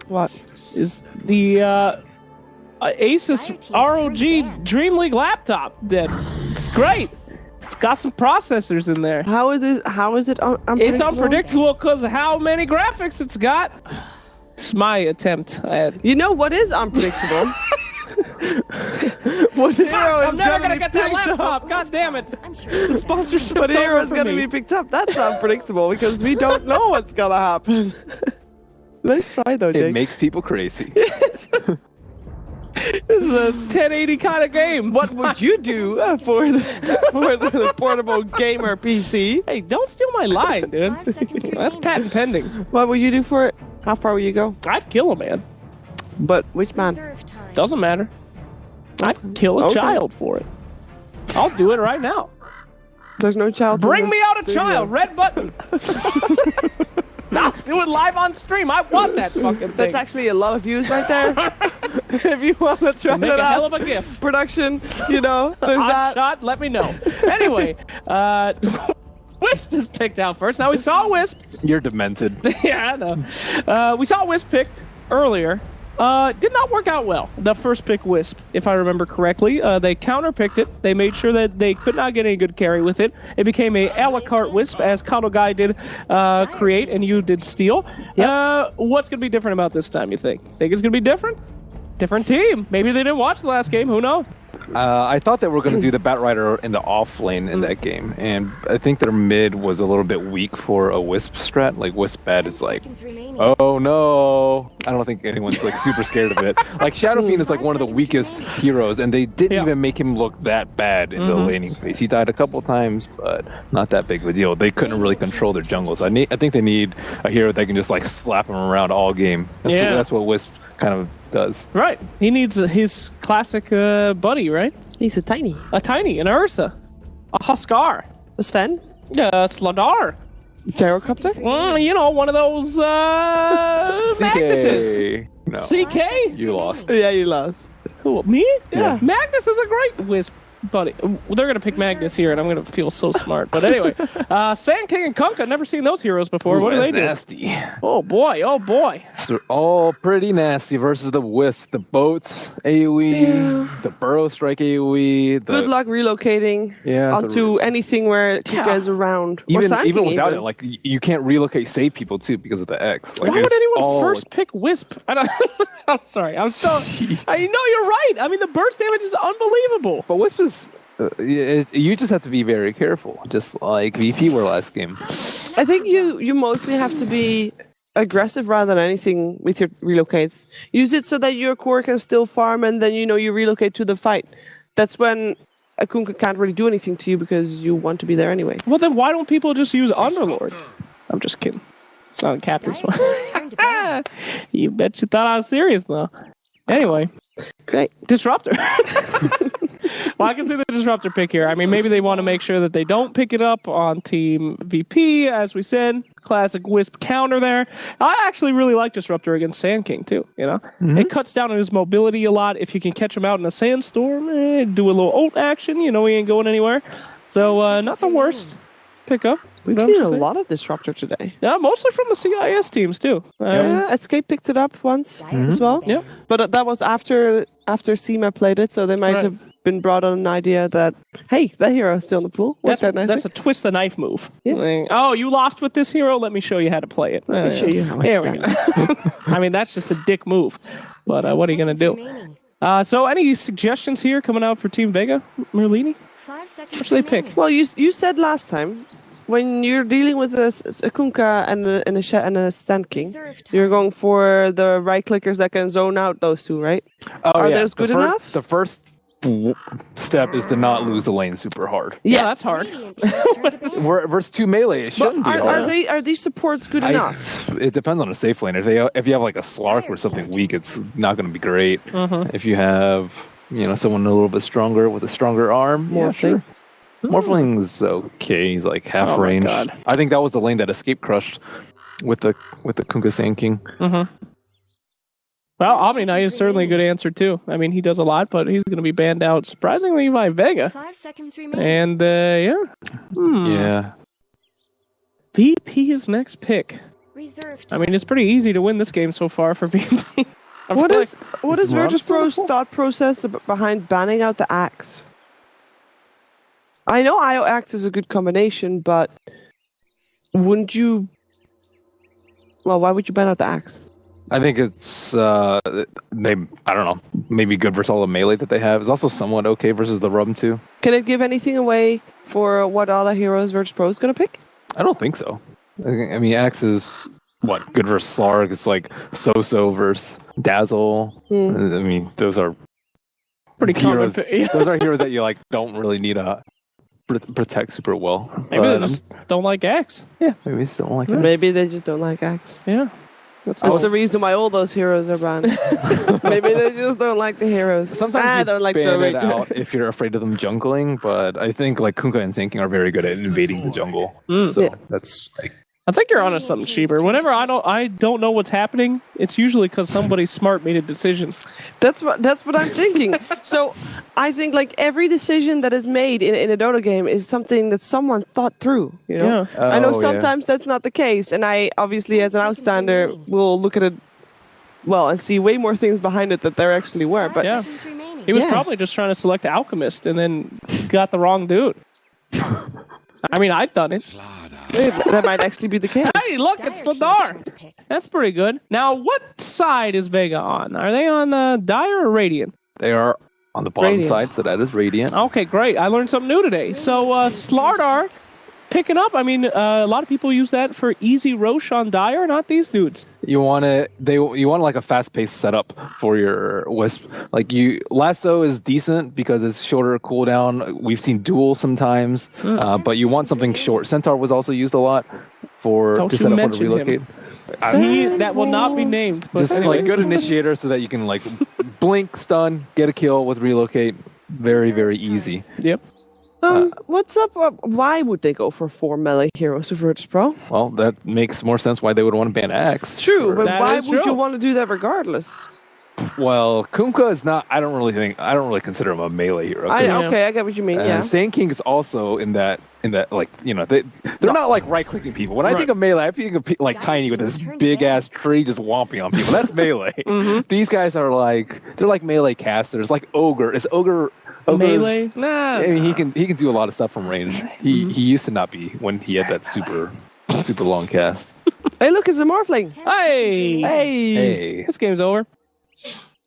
What? Is the Asus ROG DreamLeague laptop. It's great. It's got some processors in there. How is it unpredictable? It's unpredictable because of how many graphics it's got. It's my attempt at... You know what is unpredictable? What hero is I'm never gonna get that picked laptop. up? God damn it. The sponsorship. What hero is gonna be picked up? That's unpredictable because we don't know what's gonna happen. Let's try though, Jake. It makes people crazy. This is a 1080 kind of game. What would you do for the portable gamer PC? Hey, don't steal my line, dude. That's patent pending. What would you do for it? How far would you go? I'd kill a man. But which man? Doesn't matter. I'd kill a child for it. I'll do it right now. There's no child. Bring me out a child. Red button. I'll do it live on stream. I want that fucking thing. That's actually a lot of views right there. If you want to try Make that a out. hell of a gift. Production, there's Hot that. shot, let me know. Anyway, Wisp is picked out first. Now we saw Wisp. You're demented. Yeah, I know. We saw Wisp picked earlier. Did not work out well. The first pick Wisp, if I remember correctly. They counter-picked it. They made sure that they could not get any good carry with it. It became a la carte Wisp, as Kato Guy did create and you did steal. Yep. What's going to be different about this time, you think? Think it's going to be different? Different team. Maybe they didn't watch the last game. Who knows? I thought they were going to do the Batrider in the off lane in that game, and I think their mid was a little bit weak for a Wisp strat. Like, Wisp bad is like, oh no. I don't think anyone's like super scared of it. Like, Shadow Fiend is like one of the weakest heroes, and they didn't even make him look that bad in the laning phase. He died a couple times, but not that big of a deal. They couldn't really control their jungle, so I think they need a hero that can just like slap him around all game. That's what Wisp kind of does. Right. He needs his classic buddy, right? He's a tiny, an Ursa. A Huskar. A Sven? Sladar. Gyrocopter? One of those Magnuses. No. CK? You lost. Yeah, you lost. Who, me? Yeah. Magnus is a great Wisp buddy. They're going to pick Magnus here, and I'm going to feel so smart. But anyway, Sand King and Kunkka, never seen those heroes before. What do they do? Nasty. Oh, boy. So all pretty nasty versus the Wisp, the boats AoE, the burrow strike AoE. Good luck relocating onto anything where Kunkka is around. Even without it, like you can't relocate save people too because of the X. Like, why would anyone first pick Wisp? I'm sorry. I'm so. I know you're right. I mean, the burst damage is unbelievable. But Wisp is. You just have to be very careful, just like VP were last game. I think you mostly have to be aggressive rather than anything with your relocates. Use it so that your core can still farm, and then you relocate to the fight. That's when a Kunkka can't really do anything to you because you want to be there anyway. Well, then why don't people just use Underlord? I'm just kidding. It's not a captain's one. You bet you thought I was serious, though. Anyway, great. Disruptor. Well, I can see the Disruptor pick here. I mean, maybe they want to make sure that they don't pick it up on Team VP, as we said. Classic Wisp counter there. I actually really like Disruptor against Sand King, too. It cuts down on his mobility a lot. If you can catch him out in a sandstorm, do a little ult action, he ain't going anywhere. So, not the worst pickup. We've seen a lot of Disruptor today. Yeah, mostly from the CIS teams, too. Escape picked it up once as well. Yeah. But that was after Seema played it, so they might have been brought on an idea that, hey, that hero is still in the pool. That's a twist the knife move. Yeah. Oh, you lost with this hero? Let me show you how to play it. Let me show you how There we go. I mean, that's just a dick move. But what are you going to do? So any suggestions here coming out for Team Vega, Merlini? What should they pick? Well, you said last time, when you're dealing with a Kunkka and a Sand King, you're going for the right clickers that can zone out those two, right? Are those good enough? The first step is to not lose a lane super hard. Yeah, that's hard. Versus 2 melee, it shouldn't be hard. Are these supports good enough? It depends on a safe lane. If you have like a Slark or something weak, it's not going to be great. If you have someone a little bit stronger with a stronger arm, Morphling. Morphling's okay. He's like half range. God. I think that was the lane that escape crushed with the Kunkka Sand King. Well, Omni Knight is certainly a good answer too. I mean, he does a lot, but he's going to be banned out surprisingly by Vega. 5 seconds remaining. And Yeah. VP's next pick. I mean, it's pretty easy to win this game so far for VP. What is Virtus.pro's thought process behind banning out the axe? I know IO axe is a good combination, but wouldn't you? Well, why would you ban out the axe? I think it's I don't know, maybe good versus all the melee that they have. It's also somewhat okay versus the Rum too. Can it give anything away for what other heroes Virtus.pro is going to pick? I don't think so. I mean, Axe is what good versus Slarg. It's like So versus Dazzle. I mean, those are pretty heroes. common. Those are heroes that you like don't really need to protect super well. Maybe they just don't like Axe. Yeah, maybe they just don't like it. Maybe they just don't like axe. Yeah. That's the reason why all those heroes are banned. Maybe they just don't like the heroes. Sometimes you don't like ban it the out if you're afraid of them jungling, but I think like Kunkka and Sand King are very good at invading the jungle. So that's like. I think you're onto something, Sheeber. Whenever I don't know what's happening, it's usually because somebody smart made a decision. That's what I'm thinking. So I think like every decision that is made in a Dota game is something that someone thought through. You know, I know sometimes that's not the case, and I obviously as an outsider will look at it and see way more things behind it that there actually were. But yeah, he was probably just trying to select the Alchemist and then got the wrong dude. I mean, I've done it. That might actually be the case. Hey, look, it's Sladar. That's pretty good. Now, what side is Vega on? Are they on Dire or Radiant? They are on the bottom side, so that is Radiant. Okay, great. I learned something new today. So, Slardar picking up. I mean, a lot of people use that for easy Roche on Dire, not these dudes. You want like a fast-paced setup for your Wisp. Like Lasso is decent because it's shorter cooldown. We've seen Duel sometimes, but you want something short. Centaur was also used a lot to set up for the relocate. That will not be named. But just anyway. like good initiator so that you can like blink, stun, get a kill with relocate. Very, very easy. Yep. What's up? Why would they go for 4 melee heroes of Virtus.pro? Well, that makes more sense why they would want to ban Axe. True, but why would you want to do that regardless? Well, Kunkka is not. I don't really consider him a melee hero. I get what you mean. Yeah. Sand King is also in that like they're not like right clicking people. When I think of melee, I think of like Tiny with this big ass tree just whomping on people. That's melee. These guys are they're like melee casters. Like Ogre. Is Ogre melee? Nah. I mean, he can do a lot of stuff from range. He used to not be when he had that super long cast. Hey, look, it's a Morphling. Hey. This game's over.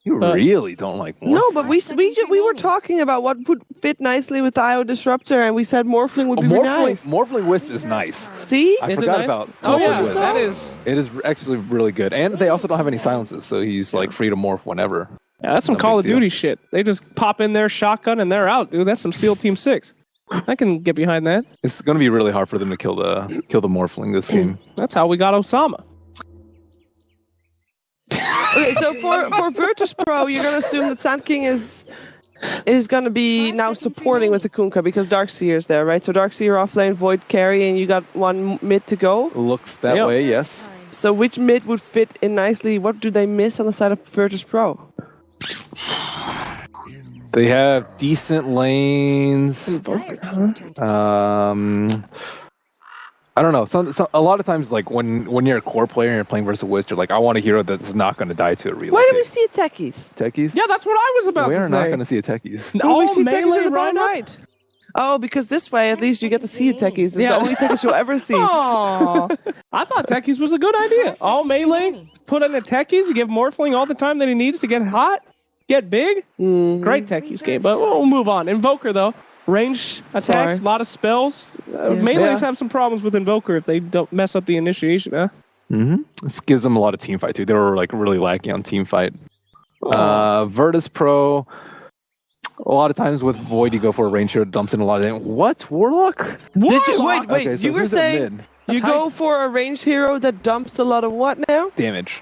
You really don't like Morphling. No, but we were talking about what would fit nicely with the IO Disruptor, and we said Morphling would be nice. Morphling Wisp is nice. See? I forgot about Morphling Wisp. That is. It is actually really good. And they also don't have any silences, so he's like free to morph whenever. Yeah, that's some Call of Duty shit. They just pop in their shotgun and they're out, dude. That's some SEAL Team 6. I can get behind that. It's going to be really hard for them to kill the Morphling this game. That's how we got Osama. Okay, so for Virtus.pro, you're going to assume that Sand King is going to be now supporting with the Kunkka because Darkseer is there, right? So Darkseer offlane, Void carry, and you got one mid to go. Looks that way, yes. So which mid would fit in nicely? What do they miss on the side of Virtus.pro? They have decent lanes. I don't know. A lot of times, like when you're a core player and you're playing versus Wisp, you're like, I want a hero that's not going to die to a relocate. Why do we see techies? Techies? Yeah, that's what I was about to say. We are not going to see a techies. We see techies right now. Oh, because this way, at least you get to see the techies. It's the only techies you'll ever see. Aww. I thought techies was a good idea. All melee, put in the techies, you give Morphling all the time that he needs to get hot, get big. Great techies game, but we'll move on. Invoker, though. Range attacks, a lot of spells. Melees have some problems with Invoker if they don't mess up the initiation, huh? This gives them a lot of team fight, too. They were like really lacking on team fight. Virtus.pro, a lot of times with Void, you go for a range hero, dumps in a lot of... What? Warlock? Wait, Okay, so you were saying you go for a ranged hero that dumps a lot of what now? Damage.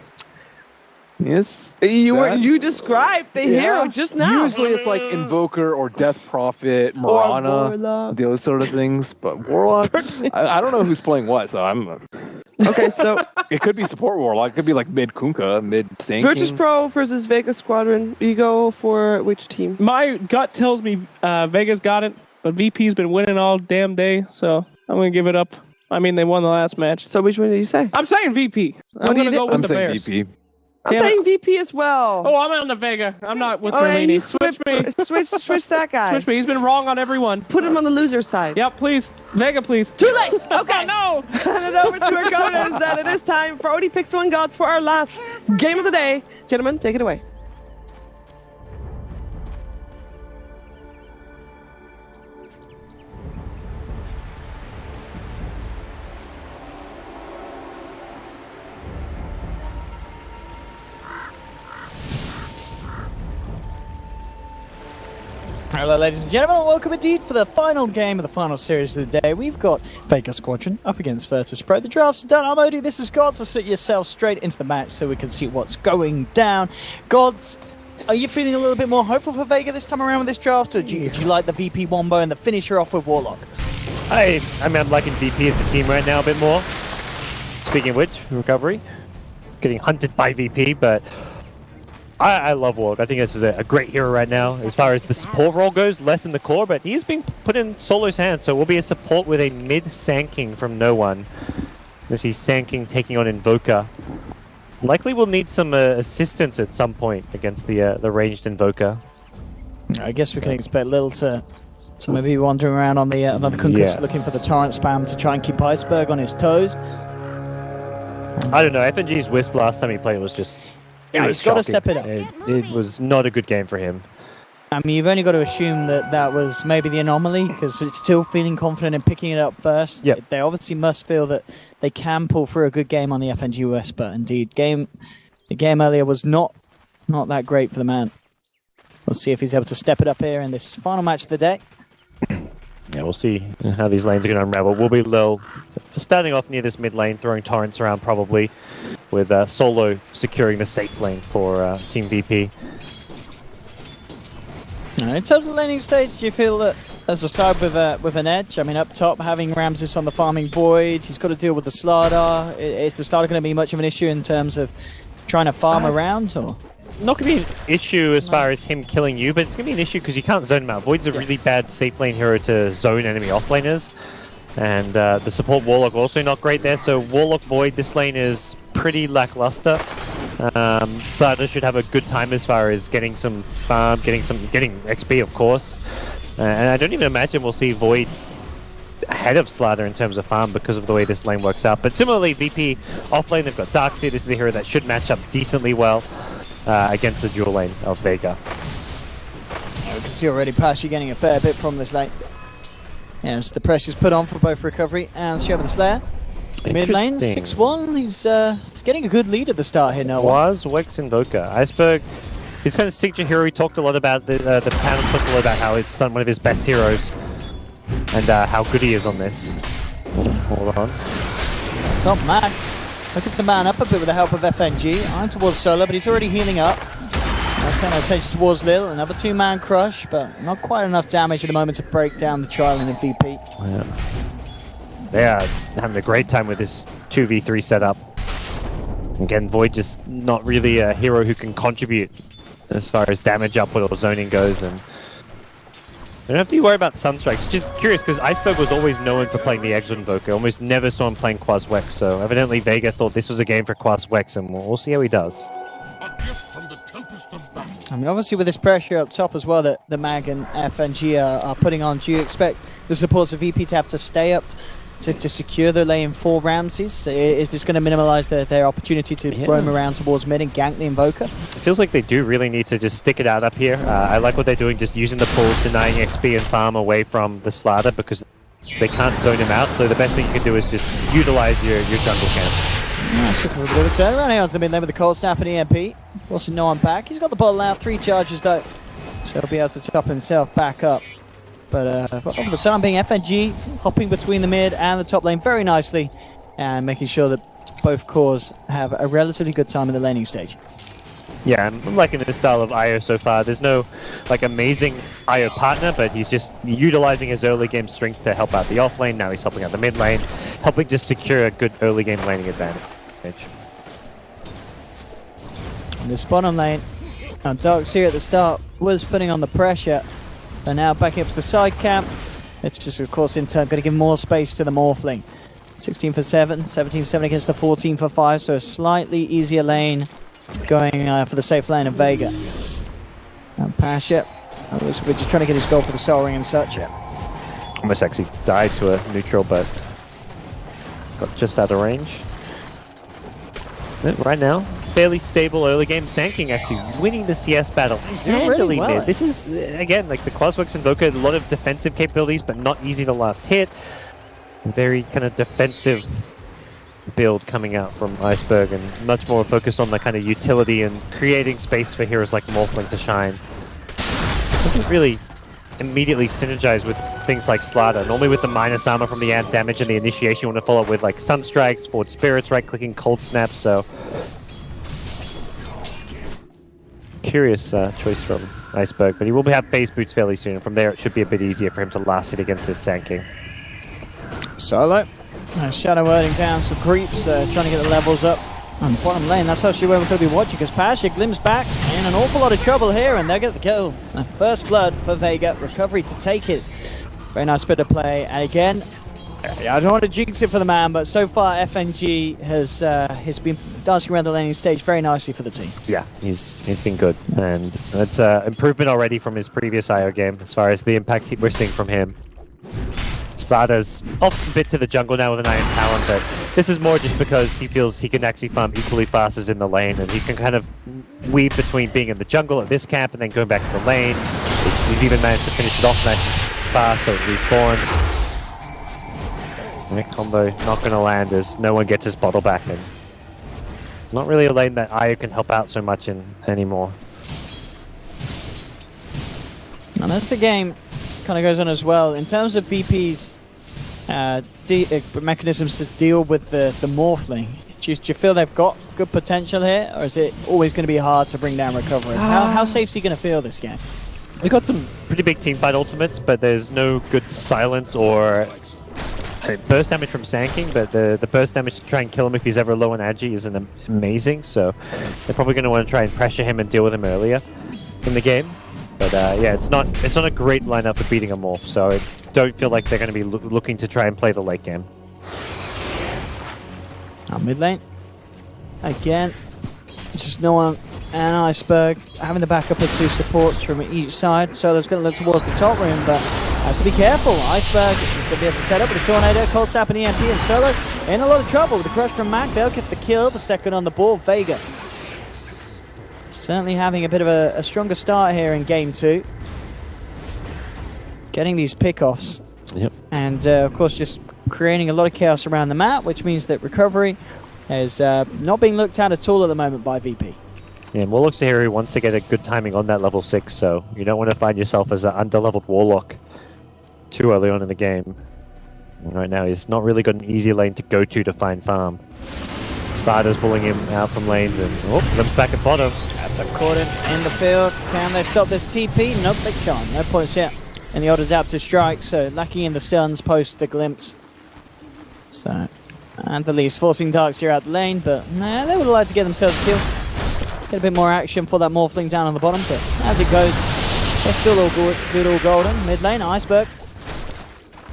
Yes. You described the hero just now. Usually it's like Invoker or Death Prophet, Mirana, those sort of things. But Warlock, I don't know who's playing what, so I'm... Okay, so... It could be support Warlock. It could be like mid Kunkka, mid Sand King. Virtus.pro versus Vega Squadron. You go for which team? My gut tells me Vega's got it, but VP's been winning all damn day, so I'm going to give it up I mean, they won the last match. So which one did you say? I'm saying VP. I'm going to go with I'm the saying Bears. VP. I'm saying VP as well. Oh, I'm on the Vega. I'm not with and Merlini. you switch that guy. Switch me. He's been wrong on everyone. Put him on the loser side. Yep, please. Vega, please. Too late. Okay. No. Hand it over to our governors that it is time for OD Picks One Gods for our last game of the day. Gentlemen, take it away. Hello ladies and gentlemen, welcome indeed for the final game of the final series of the day. We've got Vega Squadron up against Virtus.pro. The drafts are done. I'm OD, this is Gods. Let's let yourself straight into the match so we can see what's going down. Gods, are you feeling a little bit more hopeful for Vega this time around with this draft, or do you like the VP Wombo and the finisher off with Warlock? I mean, I'm liking VP as a team right now a bit more. Speaking of which, recovery. Getting hunted by VP, but I love Warlock. I think this is a great hero right now. As far as the support role goes, less in the core, but he's being put in Solo's hands, so it will be a support with a mid-sanking from no one. As he's sanking, taking on Invoker. Likely will need some assistance at some point against the ranged Invoker. I guess we can expect Lil to maybe be wandering around on the Kunkus looking for the torrent spam to try and keep Iceberg on his toes. I don't know, FNG's Wisp last time he played was just... he's got to step it up. It was not a good game for him. I mean, you've only got to assume that was maybe the anomaly, because it's still feeling confident in picking it up first. Yep. They obviously must feel that they can pull through a good game on the FNG West, but indeed, the game earlier was not that great for the man. We'll see if he's able to step it up here in this final match of the day. Yeah, we'll see how these lanes are going to unravel. We'll be Lil starting off near this mid lane, throwing torrents around probably, with Solo securing the safe lane for Team VP. In terms of the laning stage, do you feel that there's a side with an edge? I mean, up top, having Ramses on the farming void, he's got to deal with the Slardar. Is the Slardar going to be much of an issue in terms of trying to farm around, or...? Not going to be an issue as far as him killing you, but it's going to be an issue because you can't zone him out. Void's a really bad safe lane hero to zone enemy offlaners. And the support Warlock also not great there, so Warlock Void, this lane is pretty lackluster. Slardar should have a good time as far as getting some farm, getting XP of course. And I don't even imagine we'll see Void ahead of Slardar in terms of farm because of the way this lane works out. But similarly, VP offlane, they've got Darkseer. This is a hero that should match up decently well against the dual lane of Vega. We can see already Pashy getting a fair bit from this lane. Yes, the pressure's put on for both Recovery and Shiver the Slayer. Mid lane, 6-1. He's getting a good lead at the start here now. Wex Invoker. Iceberg, he's kind of signature hero. He talked a lot about the panel, talked a lot about how it's one of his best heroes and how good he is on this. Hold on. Top Mac. Looking to man up a bit with the help of FNG. On towards Solo, but he's already healing up. Turn our attention towards Lil. Another two-man crush, but not quite enough damage at the moment to break down the trial in the VP. Yeah. They are having a great time with this 2v3 setup. Again, Void just not really a hero who can contribute as far as damage output or zoning goes, and they don't have to worry about Sunstrikes. Just curious, because Iceberg was always known for playing the Exit Invoker. Almost never saw him playing Quas Wex, so evidently Vega thought this was a game for Quas Wex, and we'll see how he does. I mean, obviously with this pressure up top as well that the Mag and FNG are putting on, do you expect the supports of VP to have to stay up to secure the lane for Ramses? Is this going to minimize their opportunity to roam around towards mid and gank the Invoker? It feels like they do really need to just stick it out up here. I like what they're doing, just using the pulls, denying XP and farm away from the Slardar because they can't zone him out, so the best thing you can do is just utilize your jungle camp. Nice, looking for a bit of a turn around here onto the mid lane with the cold snap and EMP. Also no one back. He's got the bottle out, 3 charges though, so he'll be able to top himself back up. But for the time being, FNG hopping between the mid and the top lane very nicely and making sure that both cores have a relatively good time in the laning stage. Yeah, I'm liking the style of Io so far. There's no amazing Io partner, but he's just utilizing his early game strength to help out the off lane. Now he's helping out the mid lane, helping just secure a good early game laning advantage. In this bottom lane, Darkseer at the start was putting on the pressure, but now backing up to the side camp. It's just, of course, in turn going to give more space to the Morphling. 16 for 7, 17 for 7 against the 14 for 5, so a slightly easier lane going for the safe lane of Vega. And Pasha, we're just trying to get his goal for the Soul Ring and such. Yeah. Almost actually died to a neutral, but got just out of range. Right now, fairly stable early game. Sanking actually winning the CS battle. He's doing really well. This is, again, like the Quasworks Invoker, a lot of defensive capabilities, but not easy to last hit. Very kind of defensive build coming out from Iceberg, and much more focused on the kind of utility and creating space for heroes like Morphling to shine. It doesn't really immediately synergize with things like Slaughter. Normally with the minus armor from the amp damage and the initiation, you want to follow up with like Sunstrikes, Forward Spirits, right-clicking, Cold Snaps, so... Curious choice from Iceberg, but he will have Phase Boots fairly soon, and from there it should be a bit easier for him to last hit against this Sanking. Solo. Shadow wording down some creeps, trying to get the levels up on the bottom lane. That's actually where we're going to be watching, because Pasha glimpses back in an awful lot of trouble here, and they'll get the kill. First blood for Vega, recovery to take it. Very nice bit of play, and again, I don't want to jinx it for the man, but so far FNG has been dancing around the laning stage very nicely for the team. Yeah, he's been good, and that's improvement already from his previous IO game as far as the impact we're seeing from him. Slada's off a bit to the jungle now with an Iron Talon, but this is more just because he feels he can actually farm equally fast as in the lane, and he can kind of weave between being in the jungle at this camp and then going back to the lane. He's even managed to finish it off nice and fast, so it respawns. That combo not going to land as no one gets his bottle back, and not really a lane that Io can help out so much in anymore. And as the game kind of goes on as well, in terms of VP's mechanisms to deal with the Morphling, do you feel they've got good potential here, or is it always going to be hard to bring down recovery? How safe is he going to feel this game? We've got some pretty big teamfight ultimates, but there's no good silence or burst damage from Sanking, but the burst damage to try and kill him if he's ever low on Agi isn't amazing, so they're probably going to want to try and pressure him and deal with him earlier in the game. But yeah, it's not a great lineup for beating a Morph, so I don't feel like they're going to be looking to try and play the late game. Mid lane. Again, just no one, and Iceberg having the backup of 2 supports from each side, so that's going to look towards the top room, but has to be careful. Iceberg is going to be able to set up with a Tornado, Cold Snap and EMP, and Solo in a lot of trouble with the crush from Mac. They'll get the kill, the second on the board. Vega certainly having a bit of a stronger start here in game 2. Getting these pickoffs. Yep. And of course just creating a lot of chaos around the map, which means that recovery is not being looked at all at the moment by VP. Yeah, and Warlock's a hero who wants to get a good timing on that level 6, so you don't want to find yourself as an under-leveled Warlock too early on in the game. And right now he's not really got an easy lane to go to find farm. Sliders pulling him out from lanes, and limps back at bottom. They're caught in the field. Can they stop this TP? Nope, they can't. No points yet in the odd adaptive strike, so lacking in the stuns post the glimpse. So, and the least forcing Darks here out the lane, but nah, they would have liked to get themselves a kill. Get a bit more action for that Morphling down on the bottom, but as it goes, they're still all good, all golden. Mid lane, Iceberg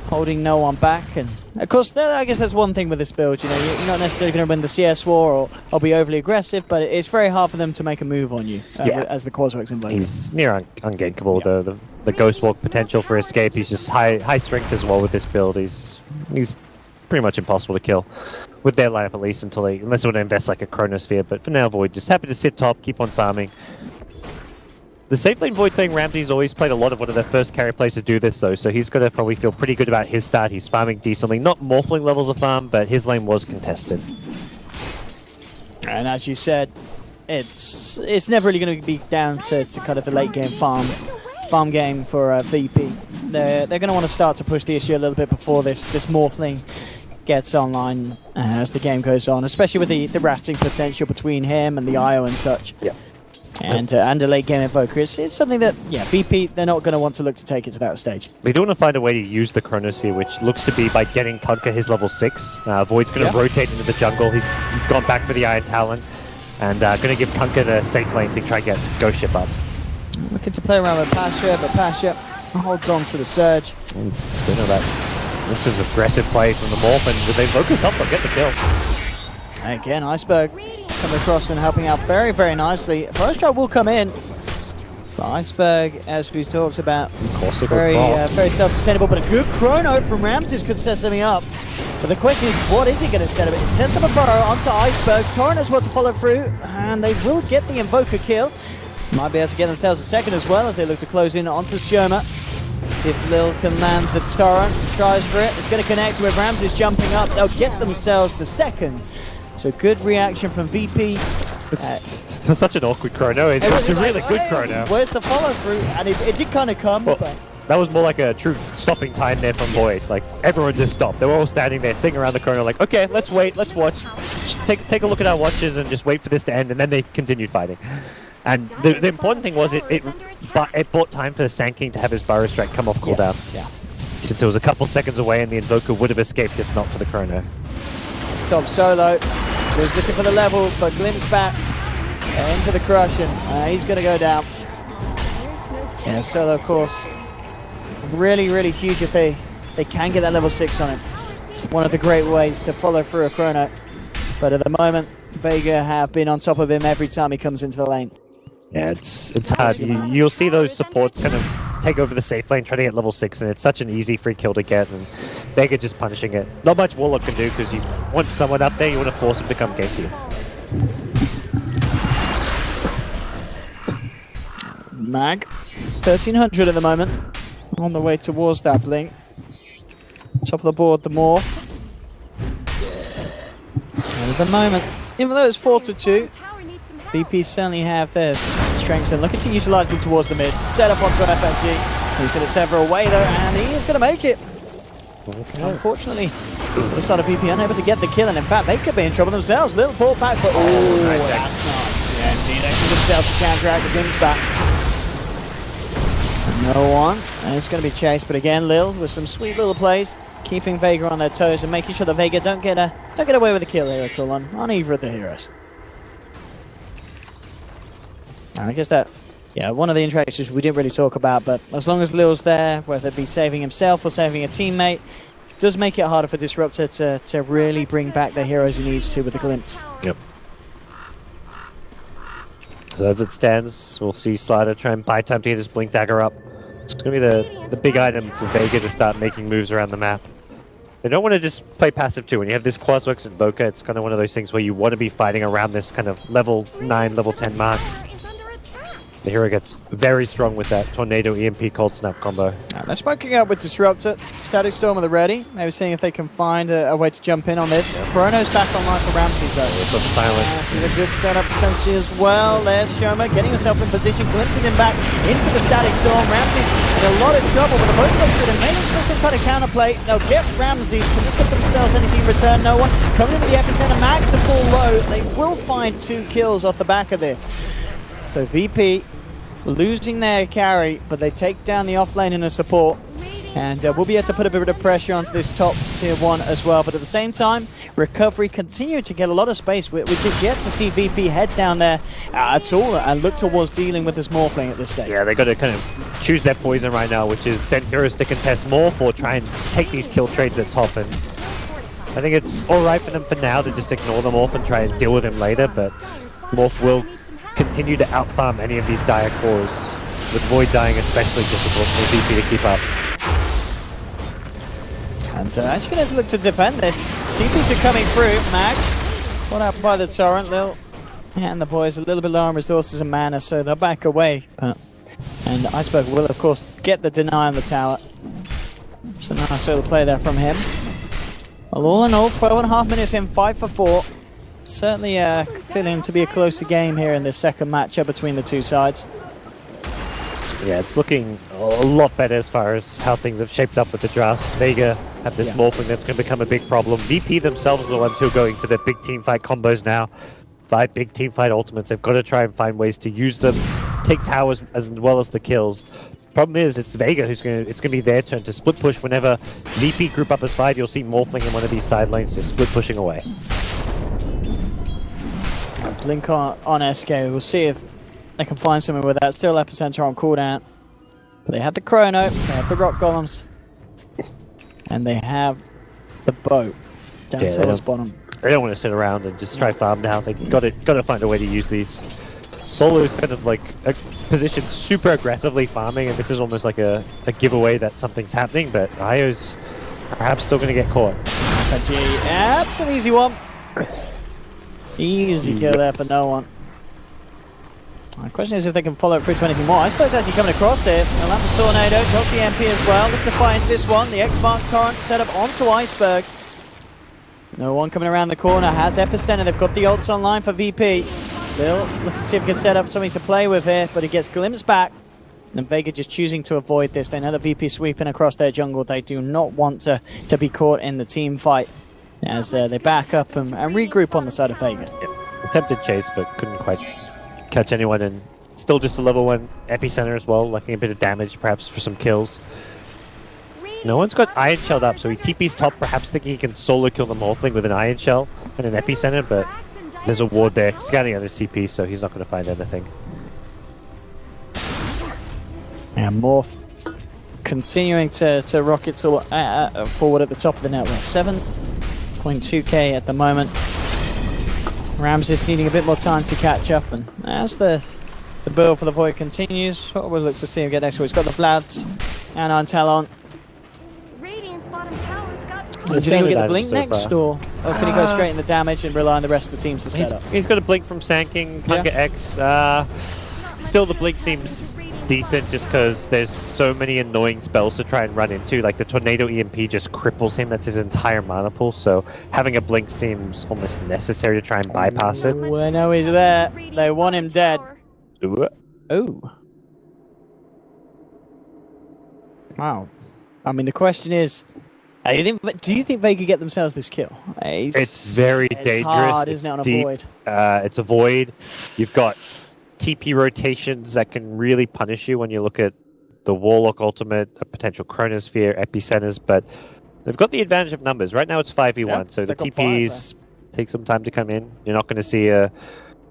holding no one back, and of course, I guess that's one thing with this build. You know, you're not necessarily going to win the CS war or be overly aggressive, but it's very hard for them to make a move on you as the Quasworks Invoker. He's near ungankable. Yeah. The Ghost Walk potential for escape. He's just high strength as well with this build. He's pretty much impossible to kill with their lineup, at least unless they want to invest like a Chronosphere. But for now, Void just happy to sit top, keep on farming. The safe lane Void saying Ramsey's always played a lot of one of their first carry plays to do this though, so he's going to probably feel pretty good about his start. He's farming decently, not Morphling levels of farm, but his lane was contested. And as you said, it's never really going to be down to kind of the late game farm game for VP. They're going to want to start to push the issue a little bit before this Morphling gets online as the game goes on, especially with the ratting potential between him and the IO and such. Yeah. And a late game Invoker it's something that, VP, they're not going to want to look to take it to that stage. They do want to find a way to use the Chronosphere, which looks to be by getting Kunkka his level 6. Void's going to rotate into the jungle. He's gone back for the Iron Talon, and going to give Kunkka the safe lane to try and get Ghost Ship up. Looking to play around with Pasha, but Pasha holds on to the Surge. Don't know that. This is aggressive play from the Morph, and with Invoker's help, they'll get the kill. Again, Iceberg coming across and helping out very, very nicely. First try will come in. But Iceberg, as we talked about, very self-sustainable, but a good chrono from Ramses could set something up. But the question is, what is he going to set up? It sets up a burrow onto Iceberg. Torrent has what to follow through, and they will get the Invoker kill. Might be able to get themselves a second as well as they look to close in onto Shoma. If Lil can land the Torrent, tries for it. It's going to connect with Ramses jumping up. They'll get themselves the second. So good reaction from VP. It was such an awkward chrono. It was a really good chrono. Where's the follow through? And it did kind of come. Well, but that was more like a true stopping time there from Void. Like, everyone just stopped. They were all standing there, sitting around the chrono like, okay, let's wait, let's watch. Take a look at our watches and just wait for this to end, and then they continued fighting. And the important thing was it bought time for the Sand King to have his Burrow Strike come off cooldown. Yes, yeah. Since it was a couple seconds away and the Invoker would have escaped if not for the chrono. Top solo was looking for the level, but glimpse back into the crush, and he's going to go down. Yeah, solo, of course, really, really huge if they can get that level 6 on him. One of the great ways to follow through a chrono. But at the moment, Vega have been on top of him every time he comes into the lane. Yeah, it's hard. You'll see those supports kind of take over the safe lane, trying to get level 6, and it's such an easy free kill to get, and Vega just punishing it. Not much Warlock can do, because you want someone up there, you want to force him to come gank you. Mag, 1300 at the moment, on the way towards that blink. Top of the board, the Morph. And at the moment, even though it's 4-2, BP certainly have their strengths and looking to utilize them towards the mid. Set up onto an FMG. He's going to tether away though, and he is going to make it. Okay. Unfortunately, the side of BP unable to get the kill, and in fact, they could be in trouble themselves. Little pull back, but that's nice. Yeah, indeed, actually themselves to counteract the glimpse back. No one. And it's going to be chased, but again, Lil with some sweet little plays, keeping Vega on their toes and making sure that Vega don't get away with the kill here at all on either of the heroes. And I guess that, yeah, one of the interactions we didn't really talk about, but as long as Lil's there, whether it be saving himself or saving a teammate, does make it harder for Disruptor to really bring back the heroes he needs to with the glimpse. Yep. So as it stands, we'll see Slider try and buy time to get his Blink Dagger up. It's going to be the big item for Vega to start making moves around the map. They don't want to just play passive too. When you have this Quasworks and Boca, it's kind of one of those things where you want to be fighting around this kind of level 9, level 10 mark. The hero gets very strong with that Tornado EMP Cold Snap combo. They're smoking out with Disruptor. Static Storm at the ready. Maybe seeing if they can find a way to jump in on this. Yeah. Chrono's back online for Ramses though. It's on silence. This is a good setup potentially as well. There's Shoma getting himself in position, glimpsing him back into the Static Storm. Ramses in a lot of trouble, but the both go through the main for some kind of counterplay. They'll get Ramses. Can they put themselves anything in return? No one. Coming into the epicenter, Mag to fall low. They will find 2 kills off the back of this. So VP losing their carry, but they take down the off lane in a support, and we'll be able to put a bit of pressure onto this top tier 1 as well. But at the same time, Recovery continue to get a lot of space. We're just yet to see VP head down there at all and look towards dealing with this Morphling at this stage. Yeah, they got to kind of choose their poison right now, which is send heroes to contest Morph or try and take these kill trades at top. And I think it's alright for them for now to just ignore the Morph and try and deal with him later, but Morph will continue to outfarm any of these dire cores, with Void dying especially difficult for VP to keep up. And actually going to look to defend this. TPs are coming through. Mag caught out by the Torrent. Lil and the boys a little bit low on resources and mana, so they'll back away. And Iceberg will of course get the deny on the tower. So nice little play there from him. Well, all in all, 12.5 minutes in, 5 for 4. Certainly feeling to be a closer game here in this second matchup between the two sides. Yeah, it's looking a lot better as far as how things have shaped up with the drafts. Vega have this Morphling that's going to become a big problem. VP themselves are the ones who are going for their big team fight combos now. 5 big team fight ultimates. They've got to try and find ways to use them, take towers as well as the kills. Problem is, it's Vega it's going to be their turn to split push. Whenever VP group up as 5, you'll see Morphling in one of these side lanes just split pushing away. Blink on SK. We'll see if they can find something with that. Still Epicenter on cooldown. But they have the Chrono, they have the Rock Golems. And they have the boat down towards bottom. They don't want to sit around and just try farm now. They got to find a way to use these. Solo is kind of like a position super aggressively farming, and this is almost like a giveaway that something's happening, but Io's perhaps still going to get caught. That's an easy one. Easy kill there for no one. The question is if they can follow it through to anything more. I suppose actually coming across it, they'll have the Tornado, Josh the MP as well. Look to fire into this one. The X-Mark Torrent set up onto Iceberg. No one coming around the corner. Has Epicenter. They've got the ults online for VP. They'll look to see if he can set up something to play with here, but he gets glimpsed back. And Vega just choosing to avoid this. They know the VP sweeping across their jungle. They do not want to be caught in the team fight as they back up and regroup on the side of Vega. Yep. Attempted chase, but couldn't quite catch anyone, and still just a level 1 epicenter as well, lacking a bit of damage perhaps for some kills. No one's got Iron Shelled up, so he TP's top, perhaps thinking he can solo kill the Morphling with an Iron Shell and an epicenter, but there's a ward there scanning on his TP, so he's not going to find anything. And Morph continuing to rocket forward at the top of the network. 7.2k at the moment. Ramses needing a bit more time to catch up, and as the build for the Void continues, we'll look to see him get next to it. He's got the Vlads and Antel on. Do you think he'll get the blink next, or can he go straight in the damage and rely on the rest of the teams to set up? He's got a blink from Sanking, can't get X. Still, the blink seems decent just because there's so many annoying spells to try and run into. Like the Tornado EMP just cripples him, that's his entire mana pool, so having a blink seems almost necessary to try and bypass it. Oh, I know he's there. They want him dead. Ooh. Oh. Wow. I mean, the question is, do you think they could get themselves this kill? It's very dangerous. It's hard, isn't it, on a Void? It's a Void. You've got TP rotations that can really punish you when you look at the Warlock ultimate, a potential Chronosphere, Epicenters, but they've got the advantage of numbers. Right now it's 5v1, so the TPs take some time to come in. You're not going to see a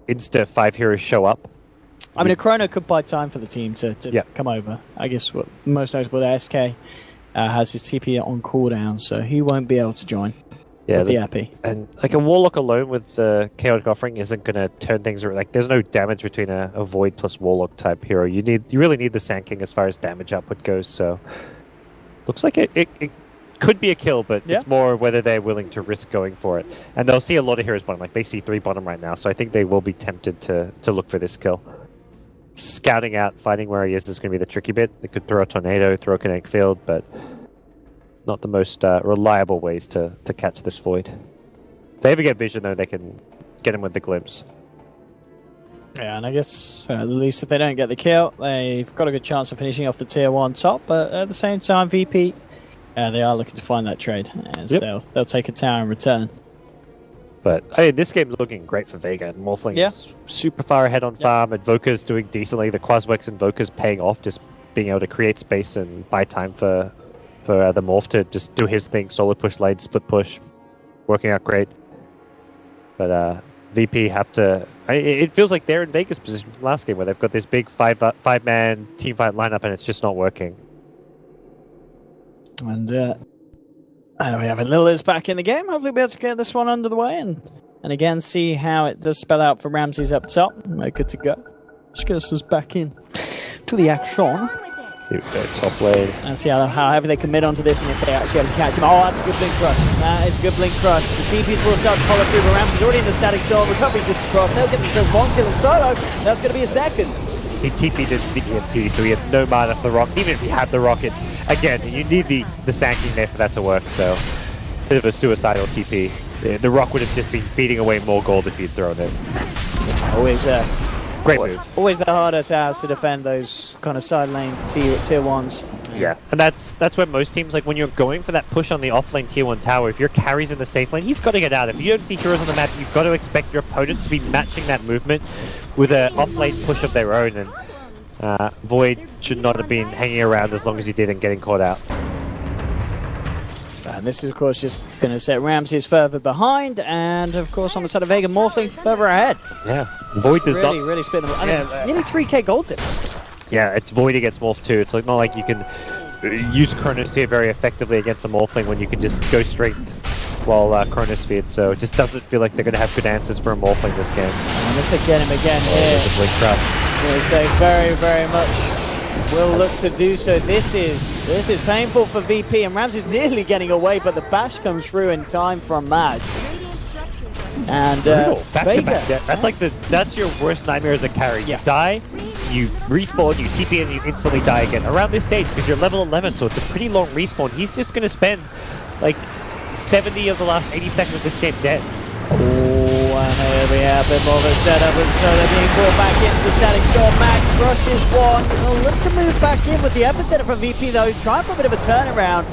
insta 5 heroes show up. I mean, a Chrono could buy time for the team to come over. I guess what most notable, the SK has his TP on cooldown, so he won't be able to join with the Epi. And like a Warlock alone with the Chaotic Offering isn't going to turn things around. Like, there's no damage between a Void plus Warlock type hero. You really need the Sand King as far as damage output goes, so looks like it could be a kill, but it's more whether they're willing to risk going for it. And they'll see a lot of heroes bottom. Like, they see 3 bottom right now, so I think they will be tempted to look for this kill. Scouting out, finding where he is going to be the tricky bit. They could throw a Tornado, throw a Kinetic Field, but not the most reliable ways to catch this Void. If they ever get vision, though, they can get him with the glimpse. Yeah, and I guess at least if they don't get the kill, they've got a good chance of finishing off the tier 1 top, but at the same time, VP, they are looking to find that trade, as they'll take a tower in return. But I mean, this game's looking great for Vega, and Morphling is super far ahead on farm. Invoker's doing decently. The Quaswex Invoker's paying off, just being able to create space and buy time for the Morph to just do his thing, solo push lane, split push, working out great. But VP have to... it feels like they're in Vega's position from last game, where they've got this big five-man team fight lineup, and it's just not working. And we have a Liliz back in the game. Hopefully we'll be able to get this one under the way and again see how it does spell out for Ramses up top. We're good to go. Just get us back in to the action. Top lane. And see how heavy they commit onto this, and if they actually have to catch him. Oh, that's a good blink crush. That is a good blink crush. The TPs will start to follow through, but Ramses already in the static soul. Recovery sits across. They'll get themselves 1 kill in solo. That's going to be a second. He TP'd into the EMP, so he had no mana for the rocket. Even if he had the rocket, again, you need the Sanking there for that to work, so bit of a suicidal TP. The rock would have just been beating away more gold if he'd thrown it. Always great move. Always the hardest house to defend those kind of side lane tier 1s. Yeah, and that's where most teams, like when you're going for that push on the offlane tier 1 tower, if your carry's in the safe lane, he's got to get out. If you don't see heroes on the map, you've got to expect your opponent to be matching that movement with an offlane push of their own, and Void should not have been hanging around as long as he did and getting caught out. And this is, of course, just going to set Ramses further behind, and, of course, on the side of Vega, Morphling further ahead. Yeah, Void does really spin them. I mean, nearly 3k gold difference. Yeah, it's Void against Morph too. It's like not like you can use Chronosphere very effectively against a Morphling when you can just go straight while Chronosphere. So it just doesn't feel like they're going to have good answers for a Morphling this game. And if they get him again here, There's a blink trap. yes, they very, very much will look to do so. This is painful for VP, and Rams is nearly getting away, but the bash comes through in time from Mad. And back to back. That's your worst nightmare as a carry. You die, you respawn, you TP, and you instantly die again. Around this stage, because you're level 11, so it's a pretty long respawn. He's just going to spend like 70 of the last 80 seconds of this game dead. Oh, and here we have a bit more of a setup, and so they're being brought back into the static storm. Mac crushes one. They'll look to move back in with the epicenter from VP, though. Try for a bit of a turnaround.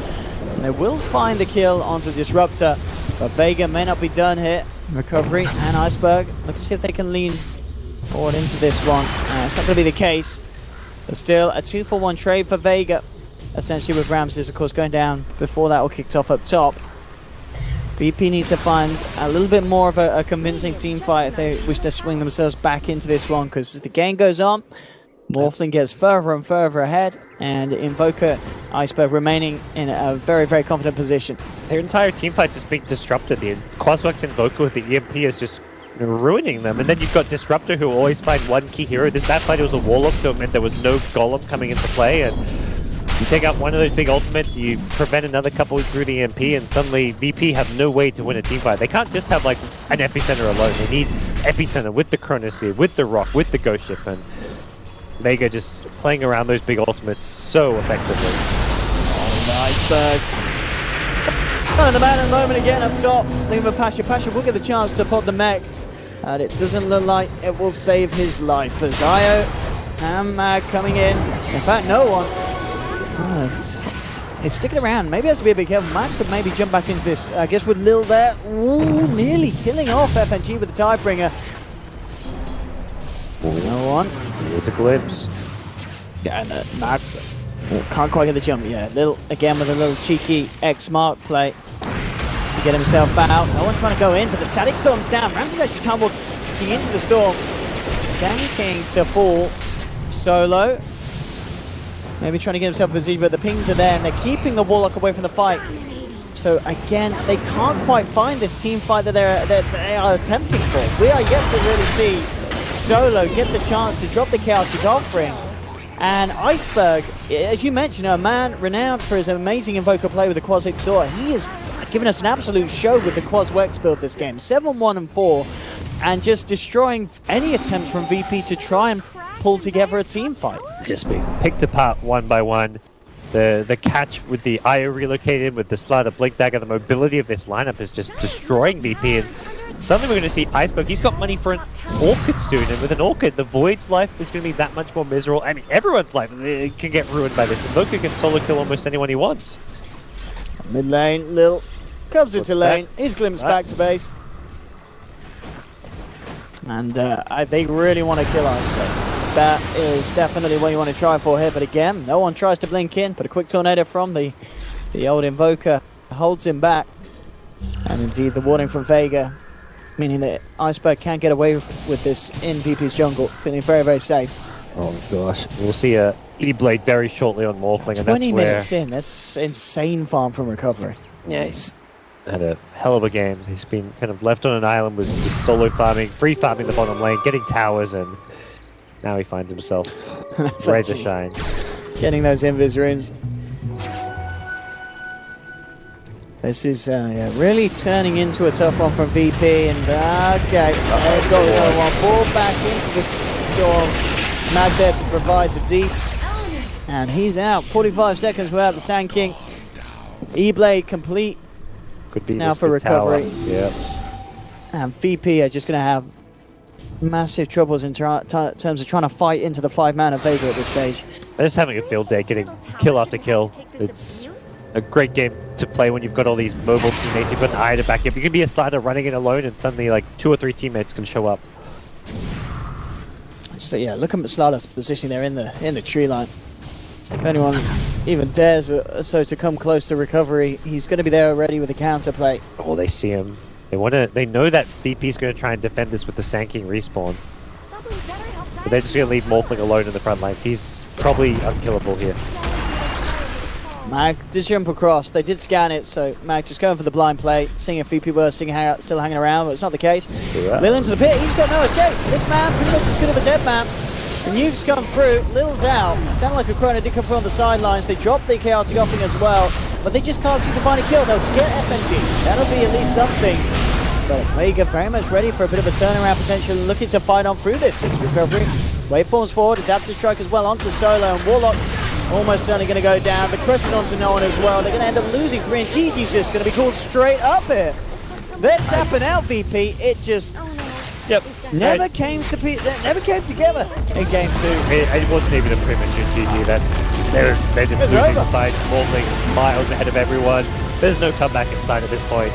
And they will find the kill onto Disruptor, but Vega may not be done here. Recovery and Iceberg. Look to see if they can lean forward into this one. It's not going to be the case. But still, a 2-for-1 trade for Vega. Essentially with Ramses, of course, going down before that all kicked off up top. VP need to find a little bit more of a convincing team fight if they wish to swing themselves back into this one, because as the game goes on, Morphling gets further and further ahead, and Invoker Iceberg remaining in a very, very confident position. Their entire team fight is being disrupted. The Quaswex Invoker with the EMP is just ruining them. And then you've got Disruptor, who always find one key hero. That fight was a Warlock, so it meant there was no Golem coming into play. And you take out one of those big ultimates, you prevent another couple through the EMP, and suddenly VP have no way to win a team fight. They can't just have like an Epicenter alone. They need Epicenter with the Chronosphere, with the Rock, with the Ghost Ship, and Vega just playing around those big ultimates so effectively. Oh, the Iceberg. Kind of the man at the moment again up top. Looking for Pasha. Pasha will get the chance to pop the mech, and it doesn't look like it will save his life as Io and Mag coming in. In fact, no one. It's sticking around. Maybe has to be a bit careful. Mag could maybe jump back into this. I guess with Lil there. Ooh, nearly killing off FNG with the Tidebringer. No one. Here's a glimpse. Yeah, and Mag can't quite get the jump. Yeah, little again with a little cheeky X-Mark play to get himself out. No one trying to go in, but the Static Storm's down. Ramses actually tumbled into the storm. Sand King to fall solo. Maybe trying to get himself in position, but the pings are there, and they're keeping the Warlock away from the fight. So again, they can't quite find this team fight that they are attempting for. We are yet to really see Solo get the chance to drop the chaotic offering. And Iceberg, as you mentioned, a man renowned for his amazing Invoker play with the Quas Exor. He has given us an absolute show with the Quas Wex build this game. 7-1 and 4, and just destroying any attempts from VP to try and pull together a team fight. Just being picked apart one by one. The catch with the IO relocated, with the Slider Blink Dagger, the mobility of this lineup is just destroying VP. And suddenly we're going to see Iceberg. He's got money for an Orchid soon, and with an Orchid, the Void's life is going to be that much more miserable. I mean, everyone's life can get ruined by this. Invoker can solo kill almost anyone he wants. Mid lane, Lil comes into lane. He's glimpsed back to base. And they really want to kill Iceberg. That is definitely what you want to try for here, but again, no one tries to blink in, but a quick tornado from the old Invoker holds him back. And indeed, the warning from Vega, meaning that Iceberg can't get away with this in VP's jungle, feeling very, very safe. Oh gosh, we'll see a E-Blade very shortly on Morphling, and 20 that's where... minutes in, that's insane farm from recovery. Yeah, he's had a hell of a game. He's been kind of left on an island, was just solo farming, free farming the bottom lane, getting towers, and now he finds himself ready to shine. Getting those invis runes. This is really turning into a tough one from VP, and okay, they've got another one. Ball back into the storm. Mad there to provide the deeps, and he's out. 45 seconds without the Sand King. E-Blade complete. Could be now for recovery. Yeah. And VP are just going to have massive troubles in terms of trying to fight into the 5-man of Vega at this stage. They're just having a field day, getting kill after kill. It's a great game to play when you've got all these mobile teammates. You've got the eye to back up. You can be a Slider running it alone, and suddenly like 2 or 3 teammates can show up. So yeah, look at Slider's positioning there in the tree line. If anyone even dares to come close to recovery, he's going to be there already with a counterplay. Oh, they see him. They know that VP is going to try and defend this with the Sand King respawn. But they're just going to leave Morphling alone in the front lines. He's probably unkillable here. Mag did jump across. They did scan it, so Mag just going for the blind play, seeing if VP were still hanging around, but it's not the case. Lil into the pit. He's got no escape. This man, pretty much as good of a dead man. The nuke's come through. Lil's out. Sounded like a Chrono did come through on the sidelines. They dropped the chaotic offing as well, but they just can't seem to find a kill. They'll get FNG. That'll be at least something. But Vega very much ready for a bit of a turnaround potential and looking to fight on through this. It's recovery. Waveforms forward. Adaptive strike as well onto Solo, and Warlock almost certainly going to go down. The crushing onto no one as well. They're going to end up losing 3, and GG's just going to be called straight up here. They're tapping out VP. It just never came together in game 2. It wasn't even a premature GG. They're just losing the fight. Mortling miles ahead of everyone. There's no comeback in sight at this point.